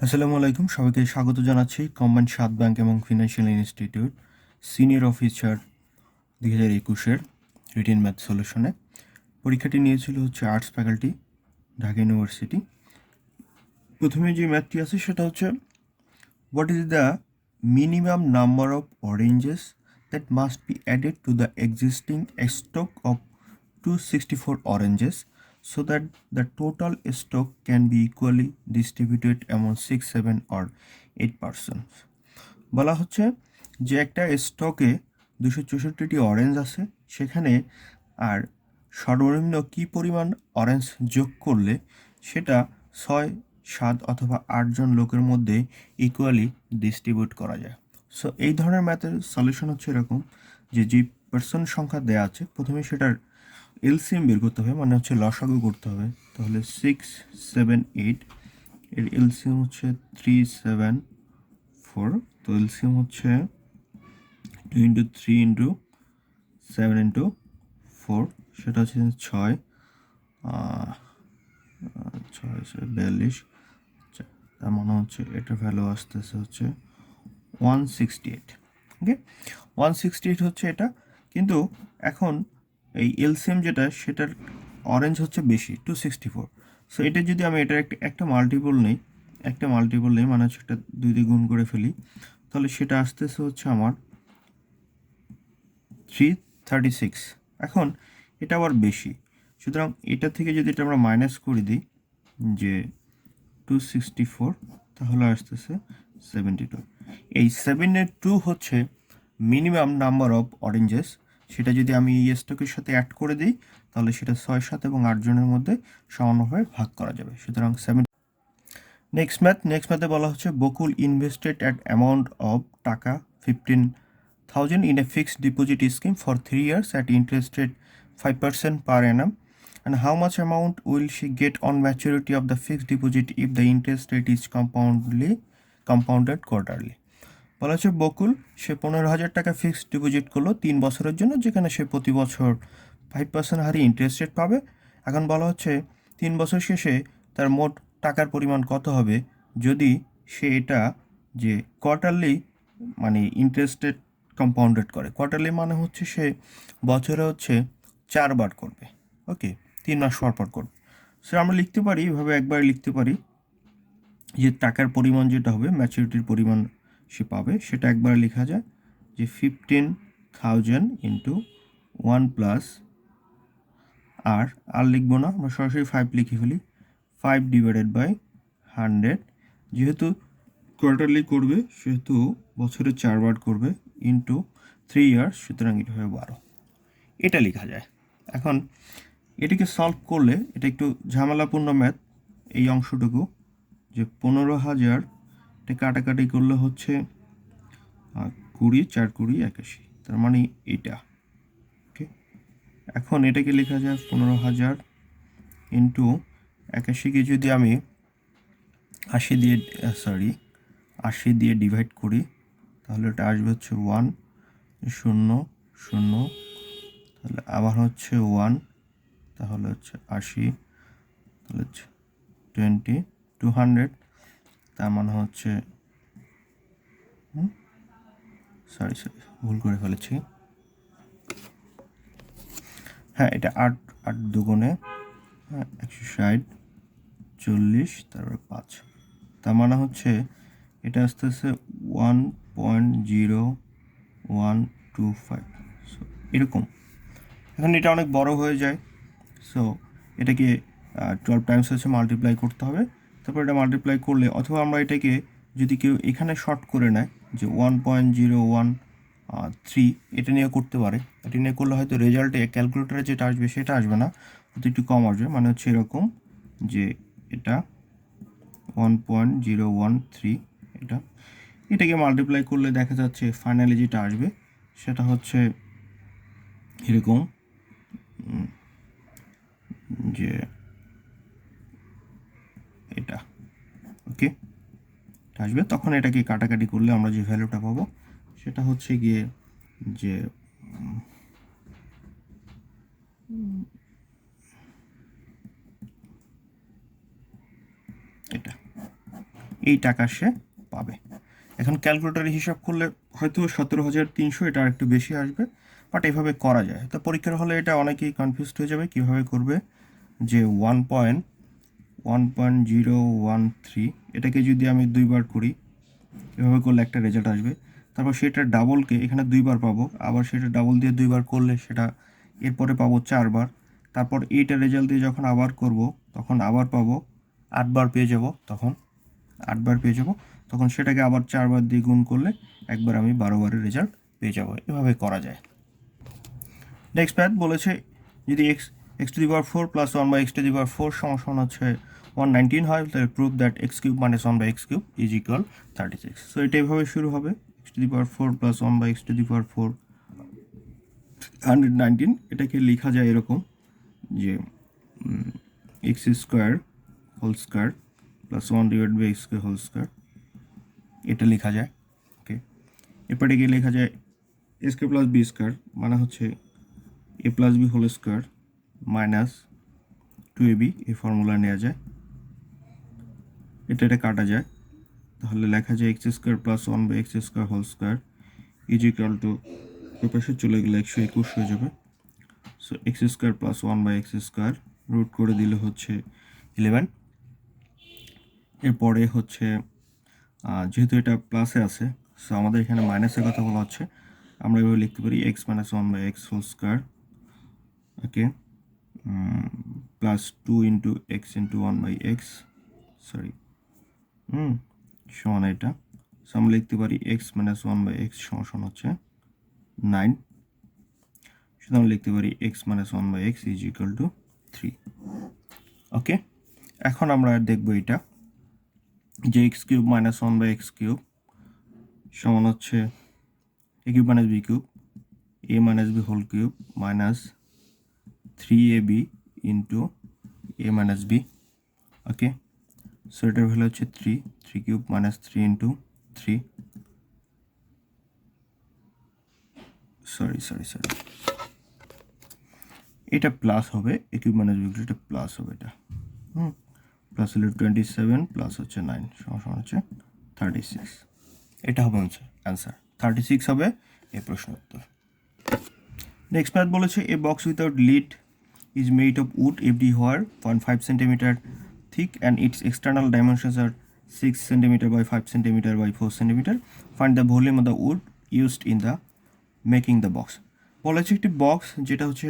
আসসালামু আলাইকুম, সবাইকে স্বাগত জানাচ্ছি কম্বাইন্ড সাত ব্যাংক এবং ফিনান্সিয়াল ইনস্টিটিউট সিনিয়র অফিসার 2021-এর রিটেন ম্যাথ সলিউশনে। পরীক্ষাটি নিয়েছিল হচ্ছে আর্টস ফ্যাকাল্টি, ঢাকা ইউনিভার্সিটি। প্রথমে যে ম্যাথটি আছে সেটা হচ্ছে what is the minimum number of oranges that must be added to the existing stock of 264 oranges so that the total stock can be equally distributed among 6, 7 or 8 persons. বলা হচ্ছে যে একটা স্টকে 264টি অরেঞ্জ আছে, সেখানে আর সর্বনিম্ন কী পরিমাণ অরেঞ্জ যোগ করলে সেটা 6, 7 অথবা 8 জন লোকের মধ্যে ইকুয়ালি ডিস্ট্রিবিউট করা যায়। সো এই ধরনের ম্যাথের সলিউশন হচ্ছে এরকম যে পার্সন সংখ্যা দেওয়া আছে, প্রথমে সেটার এলসিএম বের করতে হবে, মানে হচ্ছে লসাগু করতে হবে। তাহলে 6, 7, 8 এর এলসিএম হচ্ছে 3, 7, 4। তো এলসিএম হচ্ছে 2 ইন্টু 3 ইন্টু 7 ইন্টু 4, সেটা হচ্ছে 6, 42। তার মানে হচ্ছে এটার ভ্যালু আসতেছে হচ্ছে 168। ওকে, 168 হচ্ছে এটা। কিন্তু এখন এই এলসিএম যেটা, সেটার অরেঞ্জ হচ্ছে বেশি, 264। সো এটা যদি আমি এটার একটা মাল্টিপল নেই, মানে হচ্ছে এটা 2 দিয়ে গুণ করে ফেলি, তাহলে সেটা আসতেছে হচ্ছে আমার 336। এখন এটা আবার বেশি, সুতরাং এটা থেকে যদি এটা আমরা মাইনাস করে দিই যে 264, তাহলে আসতেছে 72। এই 72 হচ্ছে মিনিমাম নাম্বার অফ অরেঞ্জেস। সেটা যদি আমি এই স্টকের সাথে অ্যাড করে দিই, তাহলে সেটা 6, 7 এবং 8 জনের মধ্যে সমানভাবে ভাগ করা যাবে। সুতরাং নেক্সট ম্যাথে বলা হচ্ছে বকুল ইনভেস্টেড অ্যাট অ্যামাউন্ট অফ টাকা 15,000 in a fixed deposit scheme for 3 years at interest rate 5% per annum, and how much amount will she get on maturity of the fixed deposit if the interest rate is compounded quarterly? বলা হচ্ছে বকুল সে 15,000 টাকা fixed deposit করলো 3 বছরের জন্য, যেখানে সে প্রতি বছর 5% হারে ইন্টারেস্ট রেট পাবে। এখন বলা হচ্ছে 3 বছর শেষে তার মোট টাকার পরিমাণ কত হবে যদি সে এটা যে কোয়ার্টারলি, মানে ইন্টারেস্ট রেট কম্পাউন্ডেড করে। কোয়ার্টারলি মানে হচ্ছে সে বছরে হচ্ছে 4 বার করবে। ওকে, 3 মাস পর পর করবে। সো আমরা লিখতে পারি এভাবে, একবার লিখতে পারি যে টাকার পরিমাণ যেটা হবে, ম্যাচুরিটির পরিমাণ সে পাবে, সেটা একবার লেখা যায় যে 15,000 ইন্টু 1 প্লাস আর লিখবো না, আমরা সরাসরি 5 লিখে ফেলি, 5 ডিভাইডেড বাই 100। যেহেতু কোয়ার্টারলি করবে সেহেতু বছরে 4 বার করবে, ইন্টু 3 ইয়ার্স, সুতরাং এটা হবে 12। এটা লেখা যায়। এখন এটিকে সলভ করলে, এটা একটু ঝামেলাপূর্ণ ম্যাথ এই অংশটুকু, যে 15,000 এটা কাটাকাটি করলে হচ্ছে 20, 4 20 81, তার মানে এটা। ওকে, এখন এটাকে লেখা যায় 15,000 ইন্টু 81কে যদি আমি 80 দিয়ে ডিভাইড করি, তাহলে এটা আসবে হচ্ছে 1, 0, 0, তাহলে আবার হচ্ছে 1, তাহলে হচ্ছে 80, তাহলে হচ্ছে 20, 200, তার মানে হচ্ছে সরি ভুল করে ফেলেছি। হ্যাঁ, এটা 8 দুগুণে 160, 40, তারপরে 5, তার মানে হচ্ছে এটা আসতেছে 1.0125। সো এরকম। এখন এটা অনেক বড় হয়ে যায়, সো এটাকে 12 টাইমস হচ্ছে মাল্টিপ্লাই করতে হবে। তারপর এটা মাল্টিপ্লাই করলে, অথবা আমরা এটাকে যদি কেউ এখানে শর্ট করে নেয় যে 1.013, এটা নিয়ে করতে পারে। এটা নিয়ে করলে হয়তো রেজাল্টে ক্যালকুলেটারে যেটা আসবে সেটা আসবে না, হয়তো একটু কম আসবে। মানে হচ্ছে এরকম যে এটা 1.013, এটাকে মাল্টিপ্লাই করলে দেখা যাচ্ছে ফাইনালি যেটা আসবে সেটা হচ্ছে এরকম, যে এটা। ওকে, আসবে তখন এটাকে কাটাকাটি করলে আমরা যে ভ্যালুটা পাবো সেটা হচ্ছে গিয়ে যে এটা এই টাকা সে পাবে। এখন ক্যালকুলেটারে হিসাব করলে হয়তো 17,300, এটা আর একটু বেশি আসবে, বাট এভাবে করা যায়। তো পরীক্ষার হলে এটা অনেকেই কনফিউজড হয়ে যাবে কীভাবে করবে, যে 1.013 এটাকে যদি আমি 2বার করি, এভাবে করলে একটা রেজাল্ট আসবে। তারপর সেটা ডাবলকে এখানে 2বার পাবো, আবার সেটা ডাবল দিয়ে 2বার করলে সেটা এরপরে পাবো 4বার। তারপর এইটা রেজাল্ট দিয়ে যখন আবার করব তখন আবার পাবো 8বার পেয়ে যাব, তখন 8বার পেয়ে যাব, তখন সেটাকে আবার 4বার দিয়ে গুণ করলে একবার আমি 12বারের রেজাল্ট পেয়ে যাব। এভাবে করা যায়। নেক্সট ম্যাথ বলেছে যদি x⁴ প্লাস 1/x⁴ সমান হচ্ছে 119 হয়, তাহলে prove that x³ - 1/x³ is equal 36। So এটা এভাবে শুরু হবে, x⁴ প্লাস 1/x⁴ 119। এটাকে লেখা যায় এরকম যে x² প্লাস 1/x², এটা লেখা যায়। ওকে, এরপরে গিয়ে লেখা যায় a² প্লাস b² মানে হচ্ছে a plus b whole square minus 2ab, এই ফর্মুলা নেওয়া যায়, এটা কাটা যায়, তাহলে লেখা যায় x² plus 1/x² is equal to, এ পাশে চলে গেলে 121 হয়ে যাবে। So x² plus 1/x² root করে দিলে হচ্ছে 11। এরপরে হচ্ছে যেহেতু এটা প্লাসে আছে, সো আমাদের এখানে মাইনাসের কথা বলা হচ্ছে, আমরা এভাবে লিখতে পারি x - 1/x², okay, plus 2 into x into 1/x, sorry, সমান এটা। সো আমরা লিখতে পারি x - 1/x সমান হচ্ছে 9। সুতরাং লিখতে পারি x - 1/x is equal two 3। ওকে, এখন আমরা দেখব এটা যে x³ - 1/x³ সমান হচ্ছে a³ - b³ a - b whole cube minus 3ab into a - b। Okay, so এটার ভ্যালু হচ্ছে 3³ মাইনাস 3 ইন্টু 3, সরি, এটা প্লাস হবে, a³ - b³ এটা প্লাস হবে, এটা প্লাস হলে 27 প্লাস হচ্ছে 9 সমান হচ্ছে 36। এটা হবে অ্যান্সার, 36 হবে এই প্রশ্ন উত্তর। নেক্সট ম্যাথ বলেছে a box without lid is made of wood every wire 0.5 cm thick and its external dimensions are 6 cm by 5 cm by 4 cm. Find the volume of the wood used in the making the box. বলেছে একটি box যেটা হচ্ছে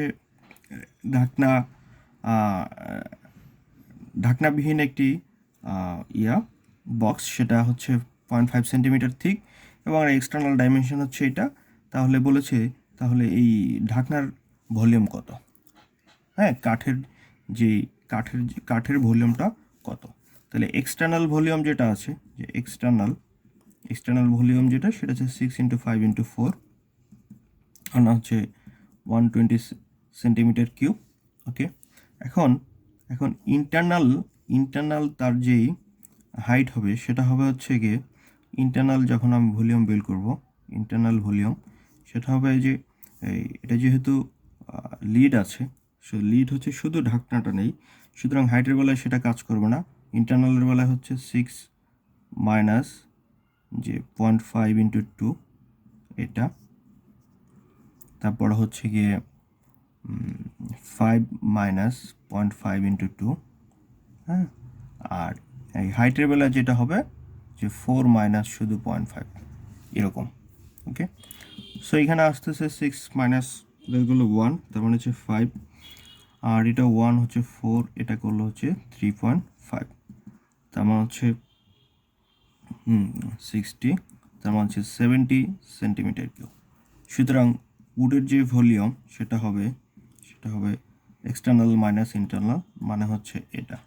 ঢাকনাবিহীন একটি box, সেটা হচ্ছে 0.5 centimetre thick এবং external dimension হচ্ছে এটা। তাহলে বলেছে তাহলে এই ঢাকনার ভলিউম কত, হ্যাঁ, কাঠের ভলিউমটা কত। তাহলে এক্সটার্নাল ভলিউম যেটা আছে, যে এক্সটার্নাল ভলিউম যেটা, সেটা হচ্ছে 6 × 5 × 4 না হচ্ছে 120 সেন্টিমিটার কিউব। ওকে, এখন ইন্টারনাল তার যেই হাইট হবে সেটা হবে হচ্ছে গিয়ে, ইন্টারনাল যখন আমি ভলিউম বের করব, ইন্টারনাল ভলিউম সেটা হবে যে এটা যেহেতু লিড আছে, সো লিড হচ্ছে শুধু ঢাকনাটা নেই, সুতরাং হাইটের বেলায় সেটা কাজ করবে না। ইন্টারনালের বেলায় হচ্ছে 6 মাইনাস যে 0.5 × 2 এটা, তারপর হচ্ছে গিয়ে 5 মাইনাস 0.5 × 2, হ্যাঁ, আর এই হাইটের বেলা যেটা হবে যে 4 মাইনাস শুধু 0.5 এরকম। ওকে, সো এখানে আসতেছে 6 মাইনাস এগুলো 1, তার মানে হচ্ছে 5, আর এটা 1 হচ্ছে 4, এটা করলো হচ্ছে 3.5, তার মানে হচ্ছে 60, তার মানে হচ্ছে 70 সেন্টিমিটার কিউব। সুতরাং উডের যে ভলিউম সেটা হবে এক্সটার্নাল মাইনাস ইন্টারনাল, মানে হচ্ছে এটা,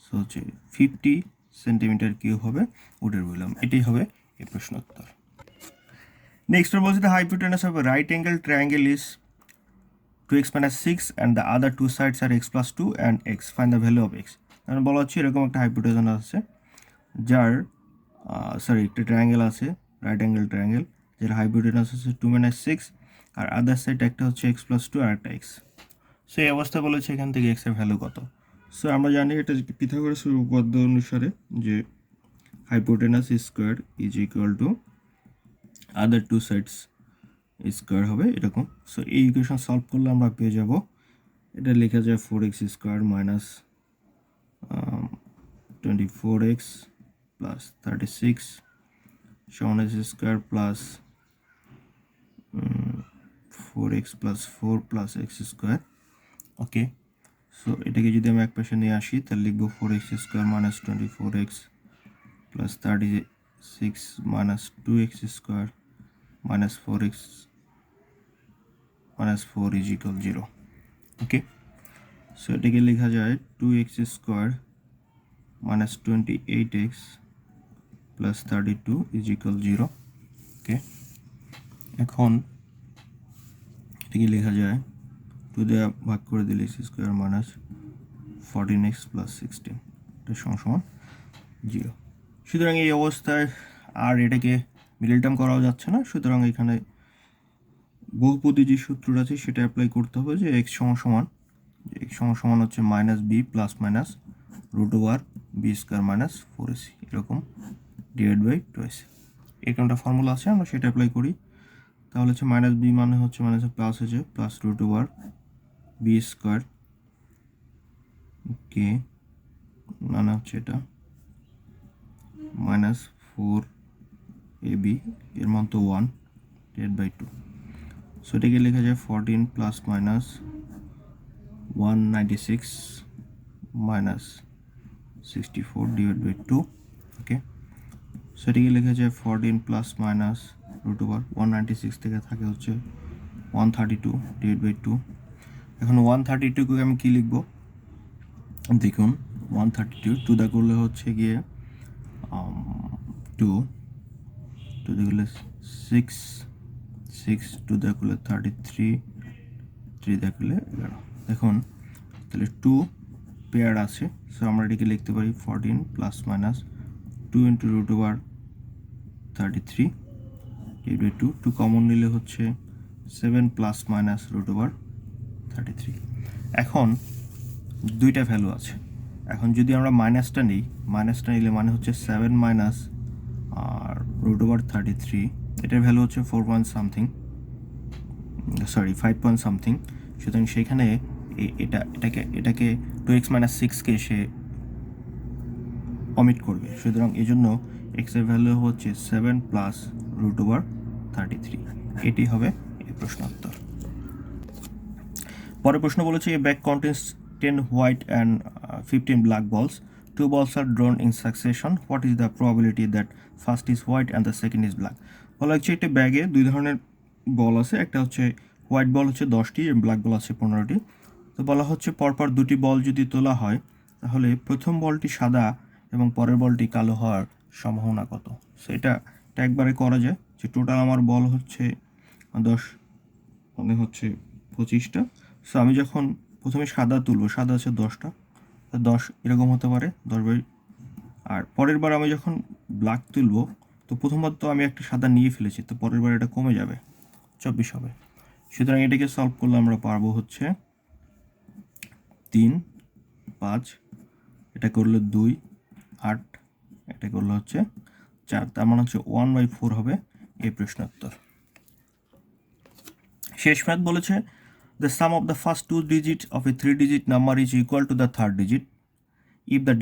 সো হচ্ছে 50 সেন্টিমিটার কিউব হবে উডের ভলিউম। এটাই হবে এই প্রশ্ন উত্তর। নেক্সট বলছে the hypotenuse of a right angle triangle is 2x - 6 and the other two sides are x + 2 and x. Find the value of x. মানে বলা হচ্ছে এরকম একটা হাইপোটেনাস আছে, যার একটা ট্রায়াঙ্গেল আছে, রাইট অ্যাঙ্গেল ট্রায়াঙ্গেল, যার হাইপোটেনাস হচ্ছে 2 - 6 আর আদার সাইড একটা হচ্ছে x + 2 আর একটা x। সো এই অবস্থা বলেছে এখান থেকে x এর ভ্যালু কত। সো আমরা জানি এটা পিথাগোরাসের উপপাদ্য অনুসারে যে hypotenuse square is equal to other two sides square হবে এরকম। সো এই ইকুয়েশন সলভ করলে আমরা পেয়ে যাব, এটা লেখা যায় 4x square minus 24x plus 36 সমান x square plus 4x plus 4 plus x square. Okay, so এটাকে যদি আমি এক পাশে নিয়ে আসি তাহলে লিখবো 4x square minus 24x plus 36 minus 2x square minus 4x minus 4 is equal 0। Okay, so এটাকে লেখা যায় 2x square minus 28x plus 32 is equal 0। ওকে, এখন এটাকে লেখা যায় 2 দিয়ে ভাগ করে দিলে x square minus 14x plus 16 এটা সমান 0। সুতরাং এই অবস্থায় আর এটাকে মিডল টার্ম করাও যাচ্ছে না, সুতরাং এখানে বহুপদী যে সূত্রটা আছে সেটা অ্যাপ্লাই করতে হবে যে x সমান হচ্ছে minus B plus minus root over B square minus 4ac এরকম ডিভাইড বাই 2ac। এরকম একটা ফর্মুলা আছে, আমরা সেটা অ্যাপ্লাই করি। তাহলে হচ্ছে মাইনাস বি মানে হচ্ছে মাইনাস প্লাস হচ্ছে plus root over B square কে মানে হচ্ছে এটা মাইনাস 4ab এর মান তো 1 ডিভাইড বাই 2। সো এটাকে লেখা যায় 14 plus minus 196 minus 64 divide by 2। Okay, so এটাকে লেখা যায় 14 প্লাস মাইনাস রুট ওভার 196 থেকে থাকে হচ্ছে 132 ডিভাইড বাই 2। এখন 132কে আমি কী লিখবো দেখুন, 132 টু দা করলে হচ্ছে গিয়ে 2 টু দা করলে 6 6 টু দা করলে 33 3 দা করলে 11। দেখুন তাহলে 2 পেয়ার আছে, সো আমরা এটাকে লিখতে পারি 14 plus minus 2 into root over 33 divide by 2। 2 common নিলে হচ্ছে 7 প্লাস মাইনাস রুট ওভার 33। এখন দুইটা ভ্যালু আছে, এখন যদি আমরা মাইনাসটা নিলে মানে হচ্ছে 7 মাইনাস আর রুট ওভার 33, এটার ভ্যালু হচ্ছে 4 point something, sorry 5 point something. সুতরাং সেখানে এটাকে 2x মাইনাস 6কে সে অমিট করবে, সুতরাং এই জন্য এক্সের ভ্যালু হচ্ছে 7 প্লাস রুট ওভার 33। এটি হবে এই প্রশ্ন উত্তর। পরের প্রশ্ন বলেছে a bag contains 10 white and 15 black balls, 2 balls are drawn in succession, what is the probability that first is white and the second is black? বলা হচ্ছে একটা ব্যাগে দুই ধরনের বল আছে, একটা হচ্ছে হোয়াইট বল হচ্ছে 10টি এবং ব্ল্যাক বল আছে 15টি। তো বলা হচ্ছে পরপর দুটি বল যদি তোলা হয় তাহলে প্রথম বলটি সাদা এবং পরের বলটি কালো হওয়ার সম্ভাবনা কত। সো এটা একবারে করা যায় যে টোটাল আমার বল হচ্ছে 10 মানে হচ্ছে 25টা। সো আমি যখন প্রথমে সাদা তুলবো, সাদা আছে 10টা, 10 এরকম হতে পারে 10 বাই, আর পরের বার আমি যখন ব্ল্যাক তুলবো তো প্রথমবার তো আমি একটা সাদা নিয়ে ফেলেছি, তো পরের বার এটা কমে যাবে 24 হবে। সুতরাং এটাকে সলভ করলে আমরা পারবো হচ্ছে 3 5, এটা করলে 2 8, এটা করলে হচ্ছে 4, তার মানে হচ্ছে 1/4 হবে এই প্রশ্ন উত্তর। শেষ ম্যাথ বলেছে the sum of the first 2 digits of a 3-digit number is equal to the third digit. If the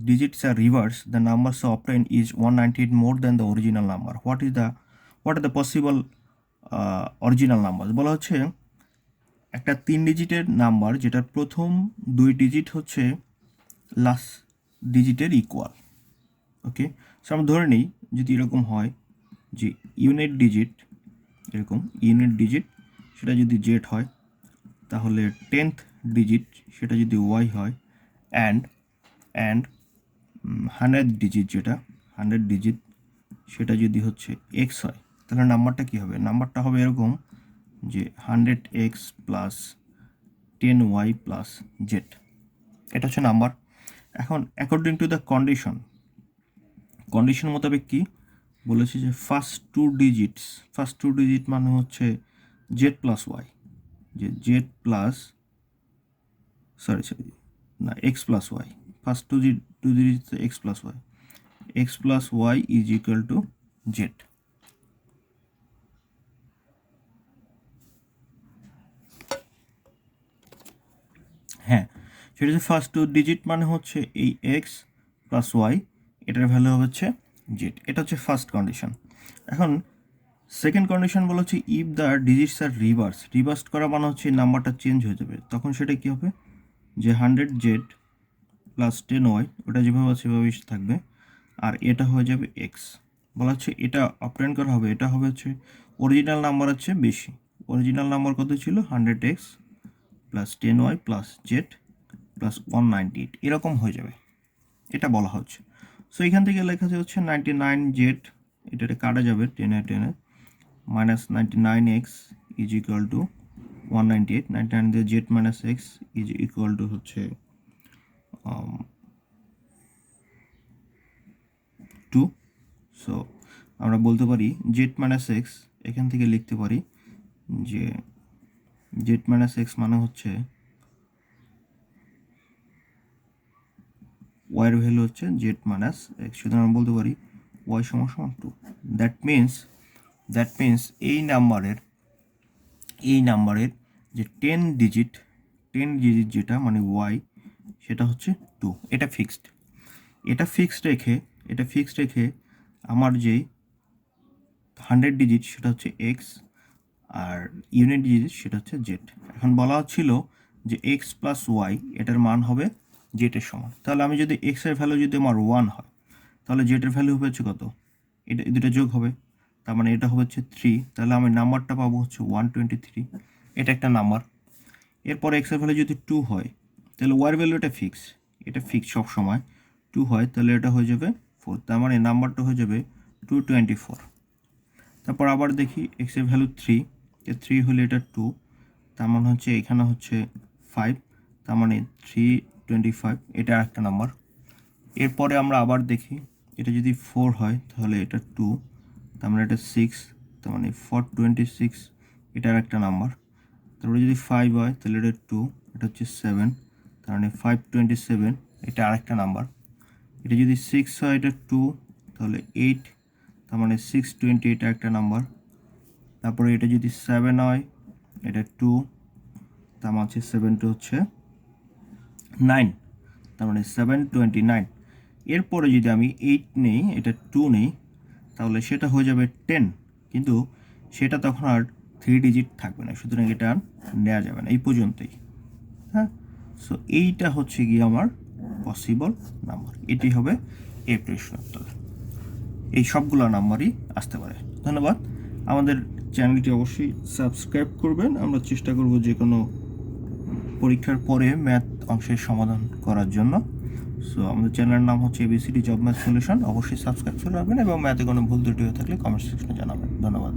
digits are reversed, the number so obtained is 198 more than the original number. What are the possible original numbers? বলা হচ্ছে একটা 3 ডিজিটের number যেটার প্রথম 2 digit হচ্ছে last ডিজিটের equal. ওকে, so আমরা ধরে নিই যদি এরকম হয় যে ইউনিট ডিজিট সেটা যদি জেড হয়, তাহলে 10th ডিজিট সেটা যদি ওয়াই হয়, অ্যান্ড 100th ডিজিট সেটা যদি হচ্ছে এক্স হয়, তাহলে নাম্বারটা কী হবে? নাম্বারটা হবে এরকম যে 100x plus 10y plus Z, এটা হচ্ছে নাম্বার। এখন অ্যাকর্ডিং টু দ্য কন্ডিশন মোতাবেক কি বলেছে যে ফার্স্ট টু ডিজিট মানে হচ্ছে জেড প্লাস ওয়াই, যে Z plus X plus Y, first two digit X plus Y, X plus Y is equal to Z. হ্যাঁ, সেটা হচ্ছে ফার্স্ট 2 ডিজিট মানে হচ্ছে এই এক্স প্লাস ওয়াই, এটার ভ্যালু হচ্ছে জেড। এটা হচ্ছে ফার্স্ট কন্ডিশন। এখন সেকেন্ড কন্ডিশন বলা হচ্ছে if the digits are reverse করা মানে হচ্ছে নাম্বারটা চেঞ্জ হয়ে যাবে, তখন সেটা কী হবে, যে 100Z প্লাস 10Y ওটা যেভাবে আছে সেভাবেই থাকবে, আর এটা হয়ে যাবে এক্স। বলা হচ্ছে এটা অপটেন্ড করা হবে, এটা হবে হচ্ছে অরিজিনাল নাম্বার হচ্ছে বেশি। অরিজিনাল নাম্বার কত ছিল, 100X plus 10Y plus Z plus 198, এরকম হয়ে যাবে, এটা বলা হচ্ছে। সো এখান থেকে লেখা হচ্ছে 99Z, এটা কাটা যাবে 10 minus 99X is equal two 198, 99 দিয়ে Z minus x is equal two হচ্ছে 2। সো আমরা বলতে পারি জেড মাইনাস এক্স, এখান থেকে লিখতে পারি যে জেড মাইনাস এক্স মানে হচ্ছে ওয়াইয়ের ভ্যালু হচ্ছে জেড মাইনাস এক্স, সুতরাং আমরা বলতে পারি ওয়াই সমান সমান 2। দ্যাট মিনস এই নাম্বারের যে 10 ডিজিট যেটা মানে ওয়াই, সেটা হচ্ছে 2। এটা ফিক্সড রেখে আমার যেই 100 ডিজিট সেটা হচ্ছে এক্স, আর ইউনিট ডিজিট সেটা হচ্ছে জেড। এখন বলা হচ্ছিল যে এক্স প্লাস ওয়াই এটার মান হবে জেটের সমান। তাহলে আমি যদি এক্সের ভ্যালু যদি আমার 1 হয়, তাহলে জেটের ভ্যালু হবে হচ্ছে কত, এটা দুটো যোগ হবে, তার মানে এটা হচ্ছে 3। তাহলে আমি নাম্বারটা পাবো হচ্ছে 123, এটা একটা নাম্বার। এরপর এক্সের ভ্যালু যদি 2 হয়, তাহলে ওয়ার ভ্যালু এটা ফিক্স সব সময় 2 হয়, তাহলে এটা হয়ে যাবে 4, তার মানে নাম্বারটা হয়ে যাবে 224। তারপর আবার দেখি এক্সের ভ্যালু 3 হলে এটা 2, তার মানে হচ্ছে এখানে হচ্ছে 5, তার মানে 325, এটা একটা নাম্বার। এরপরে আমরা আবার দেখি এটা যদি 4 হয় তাহলে এটা 2, তার মানে এটা 6, তার মানে 426, এটার একটা নাম্বার। তারপরে যদি 5 হয় তাহলে এটা 2, এটা হচ্ছে 7, তার মানে 527, এটা আরেকটা নাম্বার। এটা যদি 6 হয় এটা 2, তাহলে 8, তার মানে 620, এটা একটা নাম্বার। তারপরে এটা যদি 7 হয় এটা 2, তার মানে হচ্ছে 7 হচ্ছে 9, তার মানে 729। এরপরে যদি আমি 8 নেই, এটা 2 নেই, তাহলে সেটা হয়ে যাবে 10, কিন্তু সেটা তখন আর 3 ডিজিট থাকবে না, সুতরাং এটা আর নেওয়া যাবে না, এই পর্যন্তই। হ্যাঁ, সো এইটা হচ্ছে গিয়ে আমার পসিবল নাম্বার, এটি হবে এই প্রশ্নের উত্তর। এই সবগুলো নাম্বারই আসতে পারে। ধন্যবাদ। আমাদের চ্যানেলটি অবশ্যই সাবস্ক্রাইব করবেন। আমরা চেষ্টা করব যে কোনো পরীক্ষার পরে ম্যাথ অংশের সমাধান করার জন্য। সো আমাদের চ্যানেলের নাম হচ্ছে ABCD জব ম্যাথ সলিউশন। অবশ্যই সাবস্ক্রাইব করে রাখবেন এবং ম্যাথে কোনো ভুল ত্রুটি হয়ে থাকলে কমেন্ট সেকশনে জানাবেন। ধন্যবাদ।